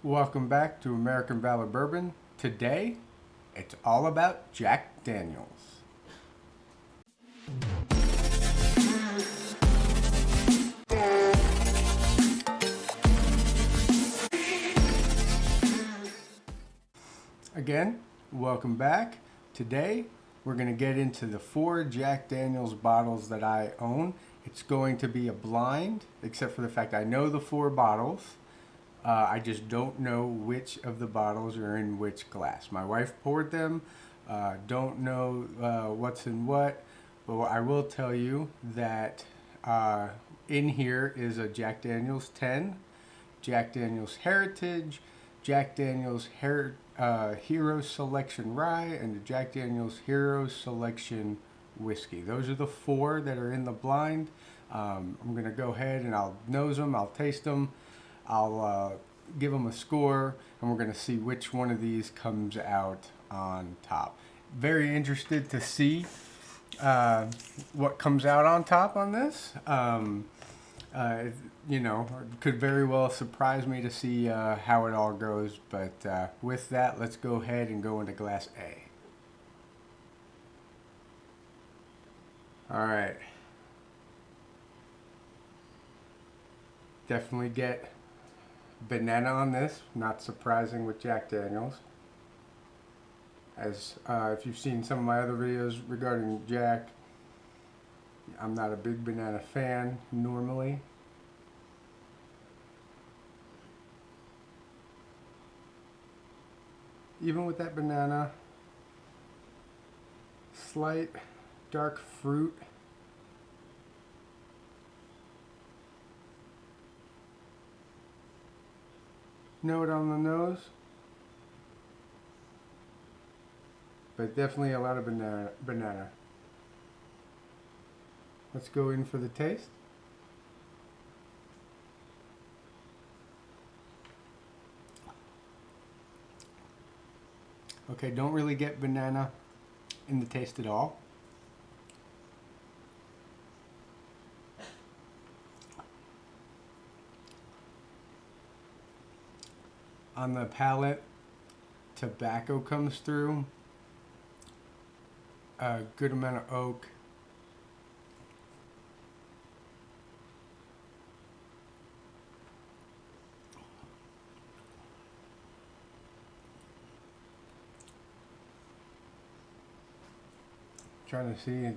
Welcome back to American Valor Bourbon. Today, it's all about Jack Daniels. Again, welcome back. Today, we're going to get into the 4 Jack Daniels bottles that I own. It's going to be a blind, except for the fact I know the 4 bottles. I just don't know which of the bottles are in which glass. My wife poured them. Don't know what's in what, but I will tell you that in here is a Jack Daniels 10, Jack Daniels Heritage, Jack Daniels Hero Selection Rye, and the Jack Daniels Hero Selection Whiskey. Those are the 4 that are in the blind. I'm going to go ahead and I'll nose them, I'll taste them. I'll give them a score, and we're going to see which one of these comes out on top. Very interested to see what comes out on top on this. It could very well surprise me to see how it all goes. But with that, let's go ahead and go into glass A. All right. Definitely get banana on this, not surprising with Jack Daniels. As if you've seen some of my other videos regarding Jack, I'm not a big banana fan normally. Even with that banana, slight dark fruit. Note on the nose, but definitely a lot of banana. Let's go in for the taste. Okay, don't really get banana in the taste at all. On the palate, tobacco comes through, a good amount of oak. Trying to see.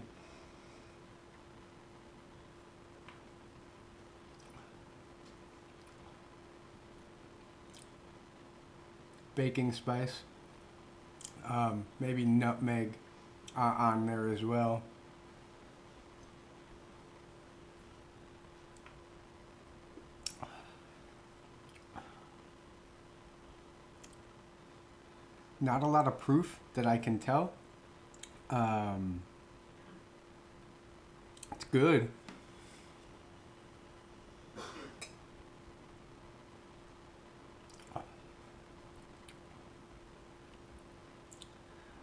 Baking spice, maybe nutmeg on there as well. Not a lot of proof that I can tell. It's good.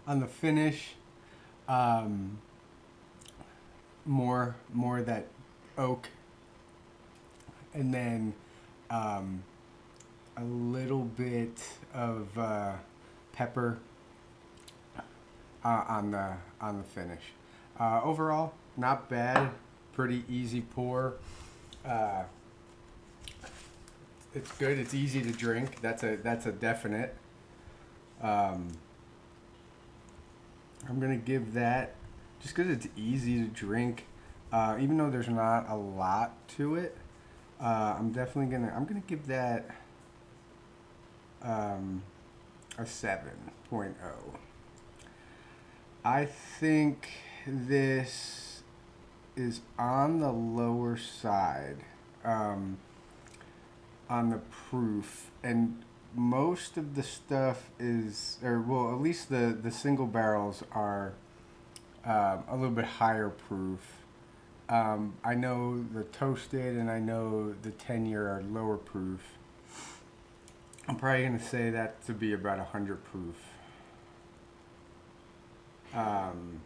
On the finish, more that oak, and then a little bit of pepper on the finish. Overall, not bad. Pretty easy pour. It's good. It's easy to drink. That's a definite. I'm gonna give that, just because it's easy to drink, even though there's not a lot to it. I'm gonna give that a 7.0. I think this is on the lower side on the proof, and most of the stuff is, or well, at least the single barrels are a little bit higher proof. I know the toasted and I know the 10-year are lower proof. I'm probably going to say that to be about 100 proof. And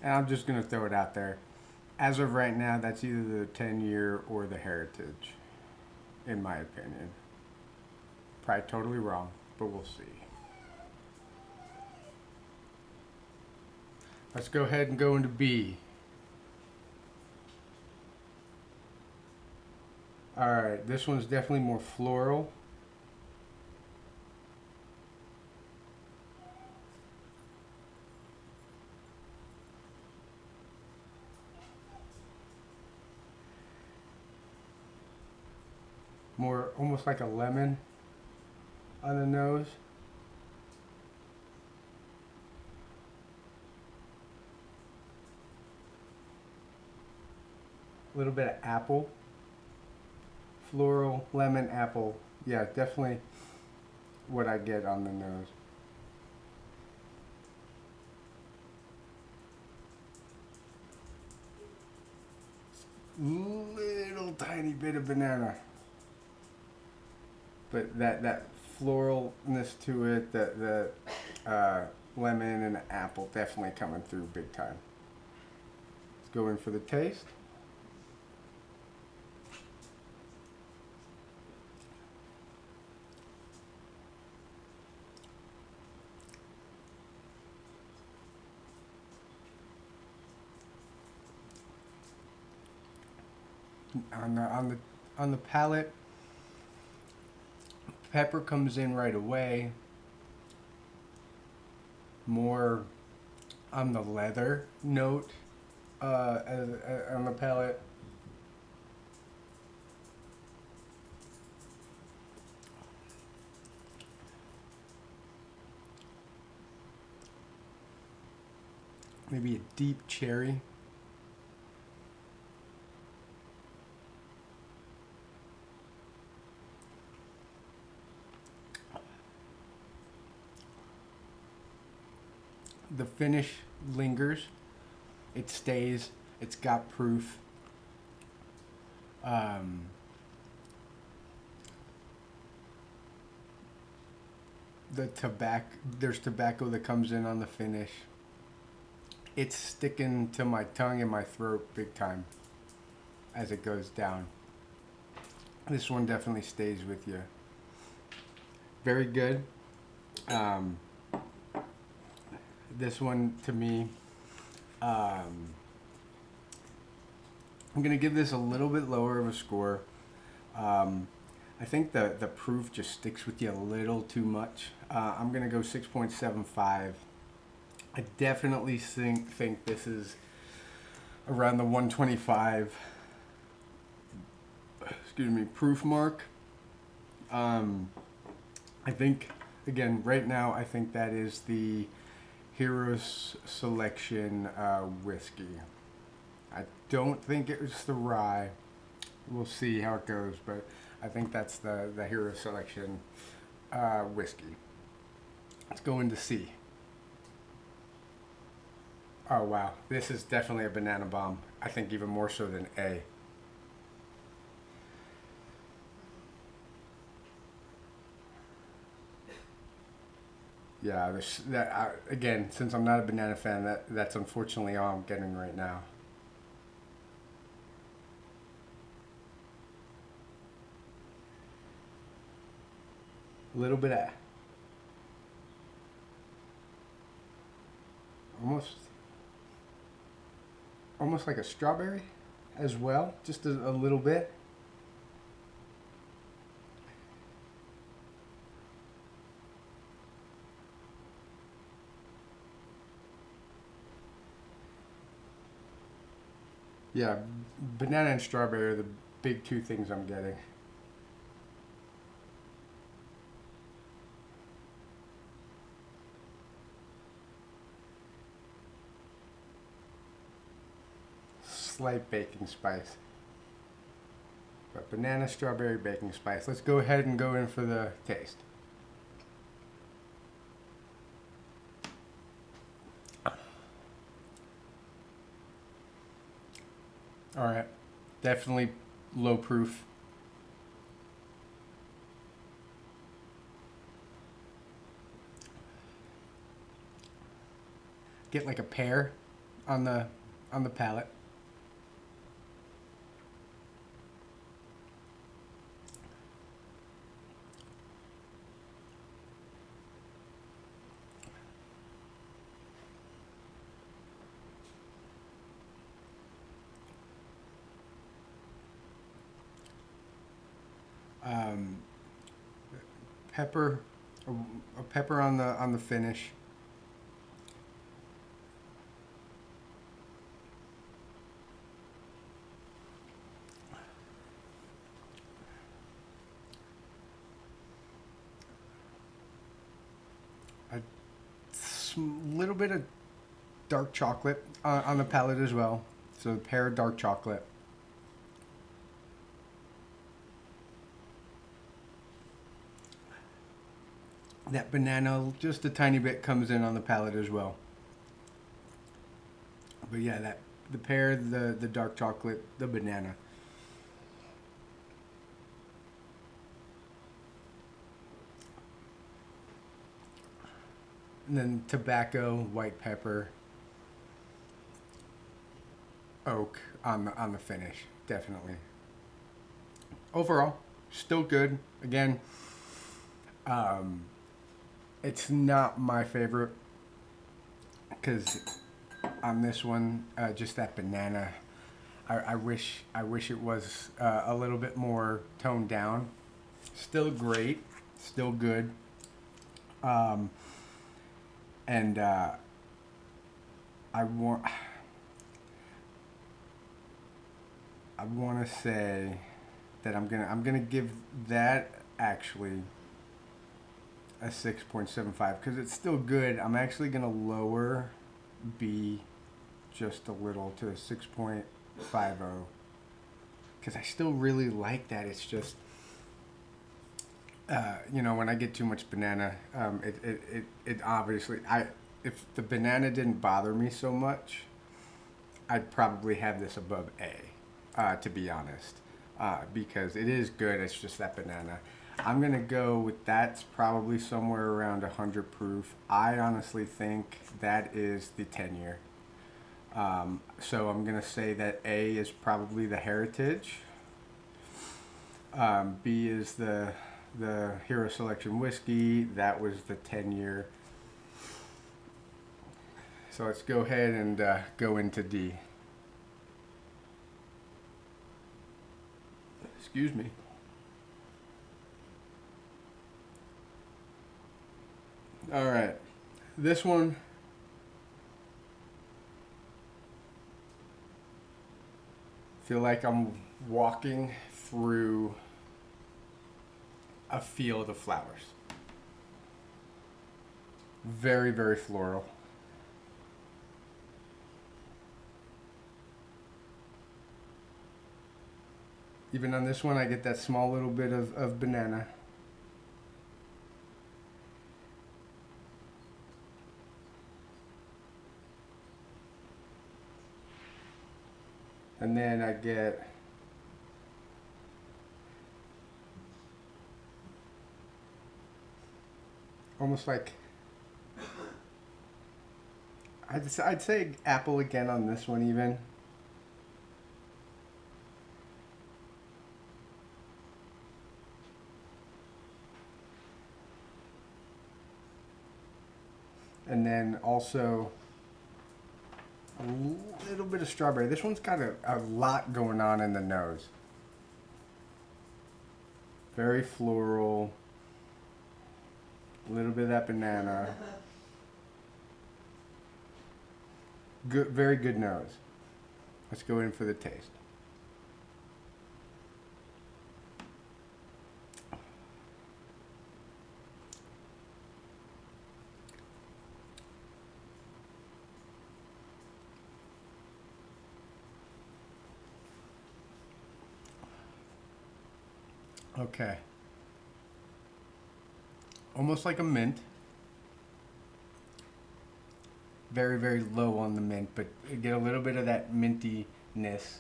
I'm just going to throw it out there. As of right now, that's either the 10-year or the Heritage, in my opinion. probably totally wrong, but we'll see. Let's go ahead and go into B. Alright, this one's definitely more floral. More almost like a lemon on the nose. A little bit of apple. Floral, lemon, apple. Yeah, definitely what I get on the nose. Little tiny bit of banana. But that floralness to it, the lemon and the apple definitely coming through big time. Let's go in for the taste. On the palate, pepper comes in right away. More on the leather note on the palate. Maybe a deep cherry. The finish lingers. It stays. It's got proof. There's tobacco that comes in on the finish. It's sticking to my tongue and my throat big time as it goes down. This one definitely stays with you. Very good. This one to me, I'm gonna give this a little bit lower of a score. I think the proof just sticks with you a little too much. I'm gonna go 6.75. I definitely think this is around the 125 proof mark. I think, again, right now, I think that is the Heroes Selection whiskey. I don't think it was the rye. We'll see how it goes, but I think that's the Heroes Selection whiskey. Let's go into C. Oh wow, this is definitely a banana bomb. I think even more so than A. Yeah, again, since I'm not a banana fan, that's unfortunately all I'm getting right now. A little bit of almost like a strawberry as well, just a little bit. Yeah, banana and strawberry are the big two things I'm getting. Slight baking spice. But banana, strawberry, baking spice. Let's go ahead and go in for the taste. All right, definitely low proof. Get like a pear on the palate. Pepper, a pepper on the finish. A little bit of dark chocolate on the palate as well. So a pear dark chocolate. That banana, just a tiny bit, comes in on the palate as well. But yeah, that the pear, the dark chocolate, the banana. And then tobacco, white pepper, oak on the finish, definitely. Overall, still good. Again, um, it's not my favorite because on this one, just that banana. I wish it was a little bit more toned down. Still great, still good, um, and I want I want to say that I'm gonna give that actually a 6.75 because it's still good. I'm actually gonna lower B just a little to a 6.50 because I still really like that. It's just when I get too much banana, it obviously if the banana didn't bother me so much, I'd probably have this above A, to be honest, because it is good. It's just that banana. I'm gonna go with that's probably somewhere around 100 proof. I honestly think that is the 10-year. So I'm gonna say that A is probably the Heritage. B is the Hero Selection Whiskey. That was the 10-year. So let's go ahead and go into D. Excuse me. All right. This one, feel like I'm walking through a field of flowers. Very, very floral. Even on this one, I get that small little bit of banana. And then I get almost like, I'd say apple again on this one even. And then also a little bit of strawberry. This one's got a lot going on in the nose. Very floral. A little bit of that banana. Good, very good nose. Let's go in for the taste. Okay. Almost like a mint. Very, very low on the mint, but you get a little bit of that mintiness.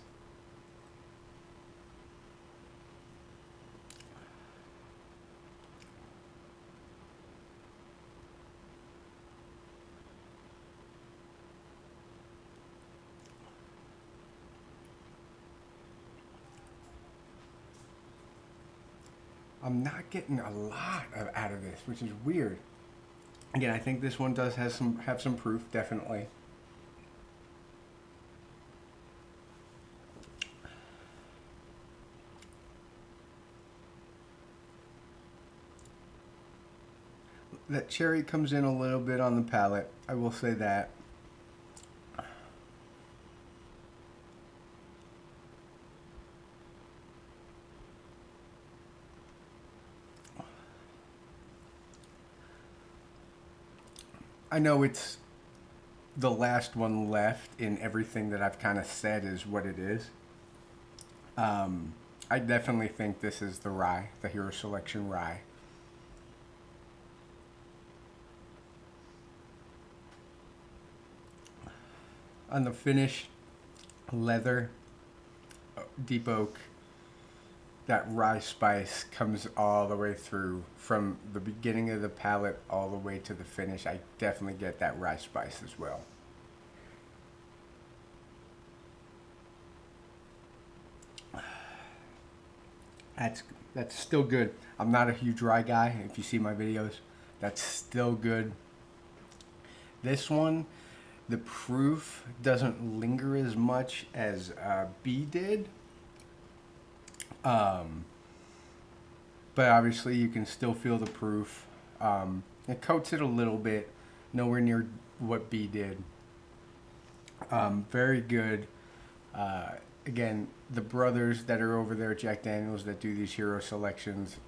I'm not getting a lot out of this, which is weird. Again, I think this one does have some proof, definitely. That cherry comes in a little bit on the palate. I will say that. I know it's the last one left in everything that I've kind of said is what it is. I definitely think this is the rye, the Hero Selection rye. On the finish, leather, deep oak, that rye spice comes all the way through from the beginning of the palate all the way to the finish. I definitely get that rye spice as well. That's still good. I'm not a huge rye guy. If you see my videos, that's still good. This one, the proof doesn't linger as much as B did. But obviously you can still feel the proof. It coats it a little bit, nowhere near what B did. Very good. Again, the brothers that are over there at Jack Daniels that do these hero selections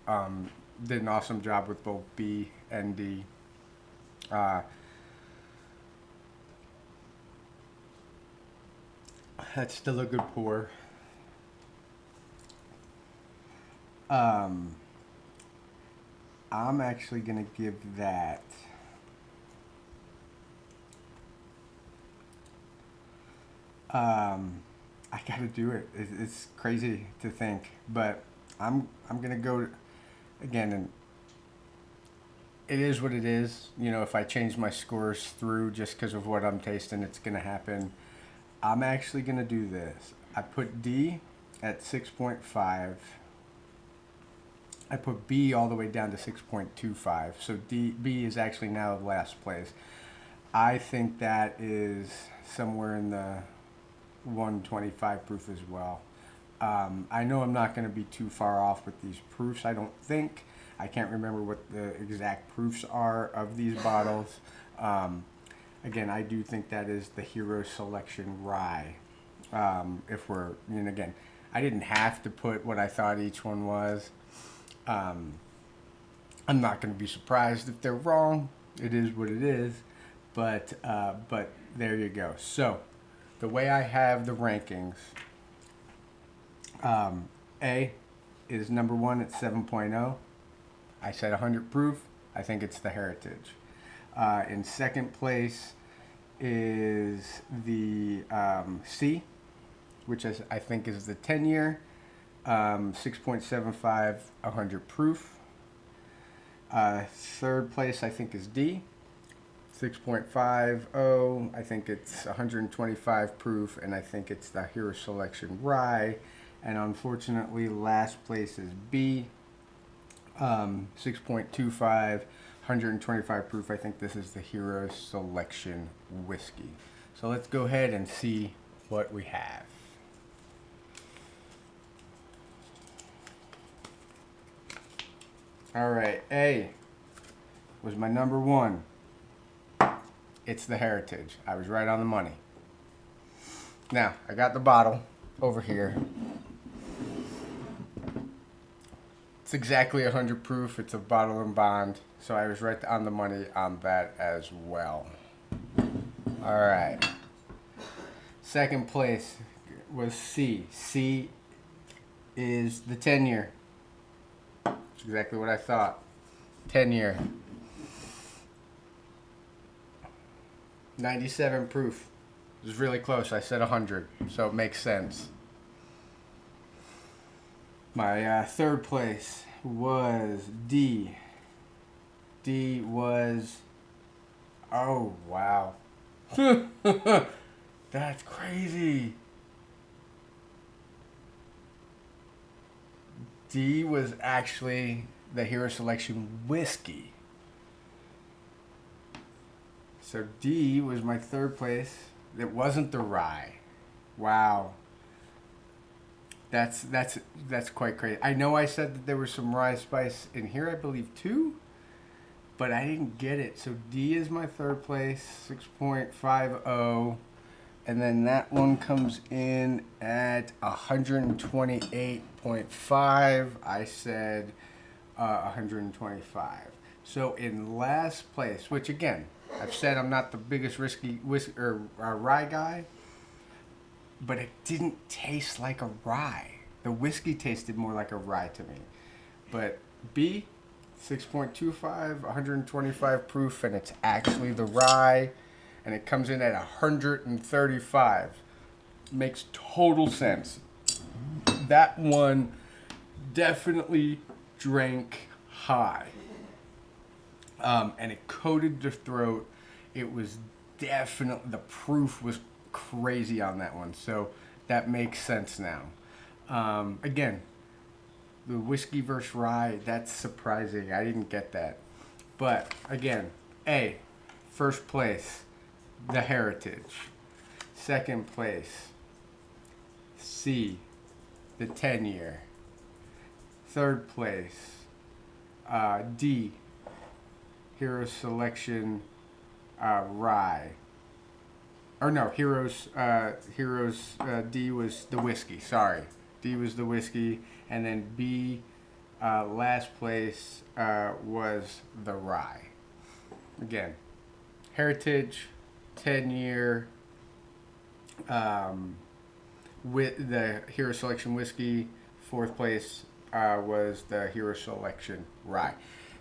did an awesome job with both B and D. That's still a good pour. I'm actually going to give that I gotta do it. It's crazy to think, but I'm gonna go again, and it is what it is. You know, if I change my scores through just because of what I'm tasting, it's gonna happen. I'm actually gonna do this. I put D at 6.5. I put B all the way down to 6.25. So B is actually now last place. I think that is somewhere in the 125 proof as well. I know I'm not going to be too far off with these proofs. I don't think. I can't remember what the exact proofs are of these bottles. Again, I do think that is the Hero Selection Rye. If we're, and again, I didn't have to put what I thought each one was. I'm not going to be surprised if they're wrong. It is what it is. But there you go. So, the way I have the rankings, A is number 1 at 7.0. I said 100 proof. I think it's the Heritage. In second place is the C, which I think is the 10-year, 6.75, 100 proof. Third place I think is D, 6.50. I think it's 125 proof, and I think it's the Hero Selection Rye. And unfortunately, last place is B, 6.25, 125 proof. I think this is the Hero Selection Whiskey. So let's go ahead and see what we have. All right, A was my number 1. It's the Heritage. I was right on the money. Now, I got the bottle over here. It's exactly 100 proof. It's a bottle and bond. So I was right on the money on that as well. All right. Second place was C. C is the 10-year. That's exactly what I thought. 10-year. 97 proof. It was really close. I said 100, so it makes sense. My third place was D. D was, oh wow. That's crazy. D was actually the Hero Selection Whiskey. So D was my third place. It wasn't the rye. Wow. That's quite crazy. I know I said that there was some rye spice in here, I believe too, but I didn't get it. So D is my third place, 6.50. And then that one comes in at 128.5. I said 125. So in last place, which again, I've said I'm not the biggest whiskey or rye guy, but it didn't taste like a rye. The whiskey tasted more like a rye to me. But B, 6.25, 125 proof, and it's actually the rye, and it comes in at 135. Makes total sense. That one definitely drank high. And it coated the throat. It was definitely, the proof was crazy on that one. So that makes sense now. Again, the whiskey versus rye, that's surprising. I didn't get that. But again, A, first place, the Heritage. Second place, C, the 10-year. Third place, D, Hero Selection rye. Or no, Heroes D was the whiskey. Sorry, D was the whiskey, and then B, last place was the rye. Again, Heritage, 10-year, with the Hero Selection whiskey. Fourth place was the Hero Selection rye.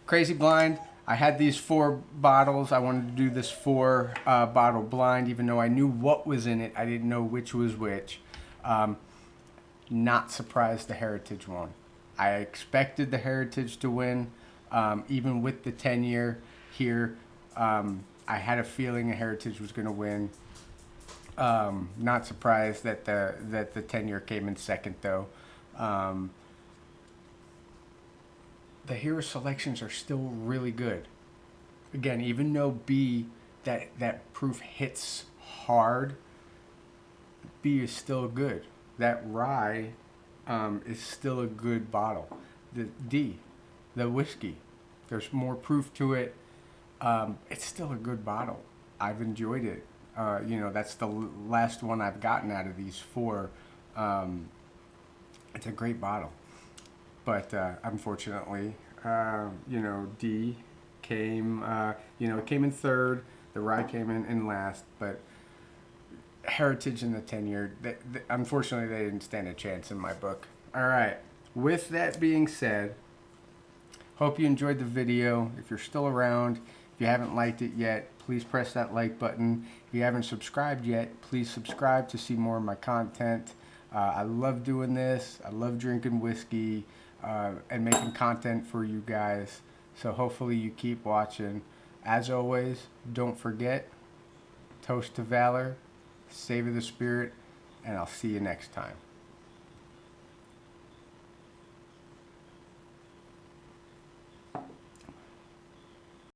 Crazy blind. I had these 4 bottles. I wanted to do this 4 bottle blind, even though I knew what was in it. I didn't know which was which. Not surprised the Heritage won. I expected the Heritage to win, even with the 10-year here. I had a feeling the Heritage was going to win. Not surprised that the 10-year came in second, though. The Hero Selections are still really good. Again, even though B, that proof hits hard, B is still good. That rye is still a good bottle. The D, the whiskey, there's more proof to it. It's still a good bottle. I've enjoyed it. That's the last one I've gotten out of these 4. It's a great bottle. But unfortunately, D came, it came in third. The rye came in last. But Heritage and the 10-year, unfortunately, they didn't stand a chance in my book. All right. With that being said, hope you enjoyed the video. If you're still around, if you haven't liked it yet, please press that like button. If you haven't subscribed yet, please subscribe to see more of my content. I love doing this. I love drinking whiskey and making content for you guys. So hopefully you keep watching. As always, don't forget, toast to valor, savor the spirit, and I'll see you next time.